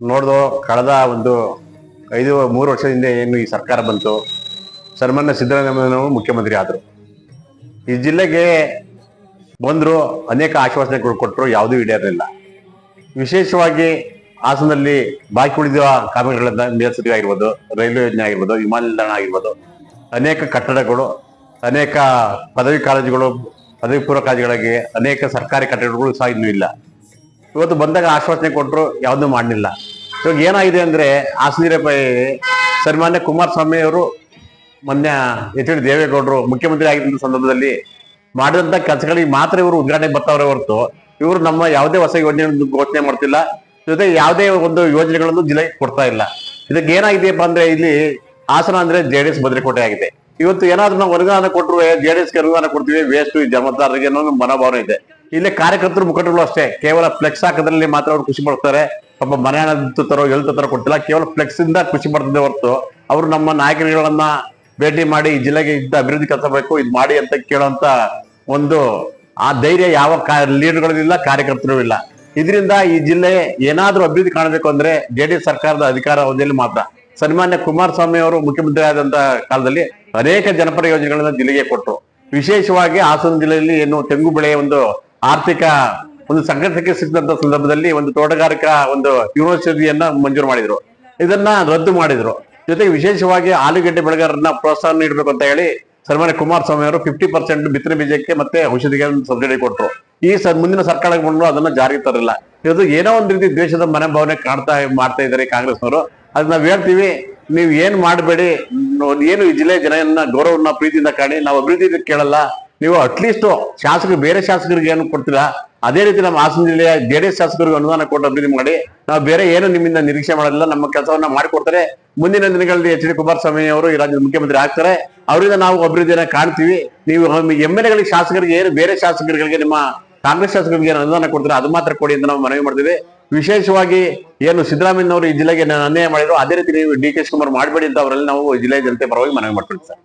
ನೋಡ್ದು ಕಳೆದ ಒಂದು 3 ವರ್ಷದಿಂದ ಏನು ಈ ಸರ್ಕಾರ ಬಂತು, ಸನ್ಮಾನ್ಯ ಸಿದ್ದರಾಮಯ್ಯನವರು ಮುಖ್ಯಮಂತ್ರಿ ಆದರು. ಈ ಜಿಲ್ಲೆಗೆ ಬಂದ್ರು, ಅನೇಕ ಆಶ್ವಾಸನೆಗಳು ಕೊಟ್ಟರು, ಯಾವುದೂ ಈಡೇರಲಿಲ್ಲ. ವಿಶೇಷವಾಗಿ ಹಾಸನದಲ್ಲಿ ಬಾಕಿ ಉಳಿದಿರುವ ಕಾಮಗಾರಿಗಳಿಂದ ಮೇಲ್ಸೇತುವೆ ಆಗಿರ್ಬೋದು, ರೈಲ್ವೆ ಯೋಜನೆ ಆಗಿರ್ಬೋದು, ವಿಮಾನ ನಿಲ್ದಾಣ ಆಗಿರ್ಬೋದು, ಅನೇಕ ಕಟ್ಟಡಗಳು, ಅನೇಕ ಪದವಿ ಕಾಲೇಜುಗಳು, ಪದವಿ ಪೂರ್ವ ಕಾಲೇಜುಗಳಿಗೆ ಅನೇಕ ಸರ್ಕಾರಿ ಕಟ್ಟಡಗಳು ಸಹ ಇನ್ನೂ ಇಲ್ಲ. ಇವತ್ತು ಬಂದಾಗ ಆಶ್ವಾಸನೆ ಕೊಟ್ಟರು, ಯಾವುದೂ ಮಾಡಲಿಲ್ಲ. ಇವಾಗ ಏನಾಗಿದೆ ಅಂದ್ರೆ ಹಾಸನ ಸನ್ಮಾನ್ಯ ಕುಮಾರಸ್ವಾಮಿ ಅವರು ಮೊನ್ನೆ ಎಚ್.ಡಿ. ದೇವೇಗೌಡರು ಮುಖ್ಯಮಂತ್ರಿ ಆಗಿದ್ದ ಸಂದರ್ಭದಲ್ಲಿ ಮಾಡಿದಂತ ಕೆಲಸಗಳಿಗೆ ಮಾತ್ರ ಇವರು ಉದ್ಘಾಟನೆ ಬರ್ತಾವ್ರೆ ಹೊರತು ಇವರು ನಮ್ಮ ಯಾವುದೇ ಹೊಸ ಯೋಜನೆ ಘೋಷಣೆ ಮಾಡ್ತಿಲ್ಲ. ಜೊತೆ ಯಾವುದೇ ಒಂದು ಯೋಜನೆಗಳನ್ನು ಜಿಲ್ಲೆಗೆ ಕೊಡ್ತಾ ಇಲ್ಲ. ಇದಕ್ಕೆ ಏನಾಗಿದೆಯಪ್ಪ ಅಂದ್ರೆ ಇಲ್ಲಿ ಹಾಸನ ಅಂದ್ರೆ JDS ಭದ್ರಕೋಟೆ ಆಗಿದೆ. ಇವತ್ತು ಏನಾದ್ರೂ ನಾವು ಅನುದಾನ ಕೊಟ್ಟರು JDSಗೆ ಅನುದಾನ ಕೊಡ್ತೀವಿ, ವೇಸ್ಟ್ ಜಮದಾರರಿಗೆ ಅನ್ನೋ ಮನೋಭಾವನೆ ಇದೆ. ಇಲ್ಲೇ ಕಾರ್ಯಕರ್ತರು ಮುಖಂಡರು ಅಷ್ಟೇ, ಕೇವಲ ಫ್ಲೆಕ್ಸ್ ಹಾಕೋದ್ರಲ್ಲಿ ಮಾತ್ರ ಅವ್ರು ಖುಷಿ ಪಡ್ತಾರೆ. ಪಾಪ ಮನೆ ಹಣ ತರೋ ತರ ಕೊಡ್ತಿಲ್ಲ, ಕೇವಲ ಫ್ಲೆಕ್ಸ್ ಇಂದ ಖುಷಿ ಪಡ್ತಿದ್ದೆ ಹೊರತು ಅವರು ನಮ್ಮ ನಾಯಕರುಗಳನ್ನ ಭೇಟಿ ಮಾಡಿ ಈ ಜಿಲ್ಲೆಗೆ ಇಂಥ ಅಭಿವೃದ್ಧಿ ಕೆಲಸ ಬೇಕು, ಇದು ಮಾಡಿ ಅಂತ ಕೇಳೋಂತ ಒಂದು ಆ ಧೈರ್ಯ ಯಾವ ಲೀಡರ್ಗಳಿಲ್ಲ, ಕಾರ್ಯಕರ್ತರು ಇಲ್ಲ. ಇದರಿಂದ ಈ ಜಿಲ್ಲೆ ಏನಾದ್ರೂ ಅಭಿವೃದ್ಧಿ ಕಾಣಬೇಕು ಅಂದ್ರೆ JDS ಸರ್ಕಾರದ ಅಧಿಕಾರ ಅವಧಿಯಲ್ಲಿ ಮಾತ್ರ. ಸನ್ಮಾನ್ಯ ಕುಮಾರಸ್ವಾಮಿ ಅವರು ಮುಖ್ಯಮಂತ್ರಿ ಆದಂತ ಕಾಲದಲ್ಲಿ ಅನೇಕ ಜನಪರ ಯೋಜನೆಗಳನ್ನ ಜಿಲ್ಲೆಗೆ ಕೊಟ್ಟರು. ವಿಶೇಷವಾಗಿ ಹಾಸನ ಜಿಲ್ಲೆಯಲ್ಲಿ ಏನು ತೆಂಗು ಬೆಳೆಯ ಒಂದು ಆರ್ಥಿಕ ಒಂದು ಸಂಕಟಕ್ಕೆ ಸಿಕ್ಕಿದಂತ ಸಂದರ್ಭದಲ್ಲಿ ಒಂದು ತೋಟಗಾರಿಕಾ ಒಂದು ಯೂನಿವರ್ಸಿಟಿಯನ್ನ ಮಂಜೂರು ಮಾಡಿದ್ರು, ಇದನ್ನ ರದ್ದು ಮಾಡಿದ್ರು. ಜೊತೆಗೆ ವಿಶೇಷವಾಗಿ ಆಲೂಗೆಡ್ಡೆ ಬೆಳೆಗಾರರನ್ನ ಪ್ರೋತ್ಸಾಹ ನೀಡಬೇಕು ಅಂತ ಹೇಳಿ ಸನ್ಮಾನ್ಯ ಕುಮಾರಸ್ವಾಮಿ ಅವರು 50% ಬಿತ್ತನೆ ಬೀಜಕ್ಕೆ ಮತ್ತೆ ಔಷಧಿಗೆ ಸಬ್ಸಿಡಿ ಕೊಟ್ಟರು. ಈ ಮುಂದಿನ ಸರ್ಕಾರ ಬಂದ್ರು ಅದನ್ನ ಜಾರಿಗೆ ತರಲಿಲ್ಲ. ಇದು ಏನೋ ಒಂದು ರೀತಿ ದ್ವೇಷದ ಮನೋಭಾವನೆ ಮಾಡ್ತಾ ಇದ್ದಾರೆ ಕಾಂಗ್ರೆಸ್ನವರು. ಅದ್ ನಾವ್ ಹೇಳ್ತೀವಿ, ನೀವು ಏನ್ ಮಾಡಬೇಡಿ, ಏನು ಈ ಜಿಲ್ಲೆ ಜನನ್ನ ಗೌರವನ್ನ ಪ್ರೀತಿಯಿಂದ ಕಾಣಿ, ನಾವು ಅಭಿವೃದ್ಧಿ ಕೇಳಲ್ಲ. ನೀವು ಅಟ್ಲೀಸ್ಟ್ ಶಾಸಕರು ಬೇರೆ ಶಾಸಕರಿಗೆ ಏನು ಕೊಡ್ತೀರಾ ಅದೇ ರೀತಿ ನಮ್ಮ ಹಾಸನ ಜಿಲ್ಲೆಯ JDS ಶಾಸಕರಿಗೆ ಅನುದಾನ ಕೊಟ್ಟು ಅಭಿವೃದ್ಧಿ ಮಾಡಿ, ನಾವು ಬೇರೆ ಏನು ನಿಮ್ಮಿಂದ ನಿರೀಕ್ಷೆ ಮಾಡೋದಿಲ್ಲ, ನಮ್ಮ ಕೆಲಸವನ್ನ ಮಾಡಿಕೊಡ್ತಾರೆ. ಮುಂದಿನ ದಿನಗಳಲ್ಲಿ ಎಚ್.ಡಿ. ಕುಮಾರಸ್ವಾಮಿ ಅವರು ಈ ರಾಜ್ಯದ ಮುಖ್ಯಮಂತ್ರಿ ಆಗ್ತಾರೆ, ಅವರಿಂದ ನಾವು ಅಭಿವೃದ್ಧಿಯನ್ನ ಕಾಣ್ತೀವಿ. ನೀವು MLA ಶಾಸಕರಿಗೆ ಏನು ಬೇರೆ ಶಾಸಕರಿಗೆ ನಿಮ್ಮ ಕಾಂಗ್ರೆಸ್ ಶಾಸಕರಿಗೆ ಏನು ಅನುದಾನ ಕೊಡ್ತಾರೆ ಅದು ಮಾತ್ರ ಕೊಡಿ ಅಂತ ನಾವು ಮನವಿ ಮಾಡ್ತೀವಿ. ವಿಶೇಷವಾಗಿ ಏನು ಸಿದ್ದರಾಮಯ್ಯನವರು ಈ ಜಿಲ್ಲೆಗೆ ಅನ್ಯಾಯ ಮಾಡಿದ್ರು ಅದೇ ರೀತಿ ನೀವು DK ಶಿವಕುಮಾರ್ ಮಾಡಬೇಡಿ ಅಂತ ಅವರಲ್ಲಿ ನಾವು ಜಿಲ್ಲೆಯ ಜನತೆ ಪರವಾಗಿ ಮನವಿ ಮಾಡ್ತೀವಿ ಸರ್.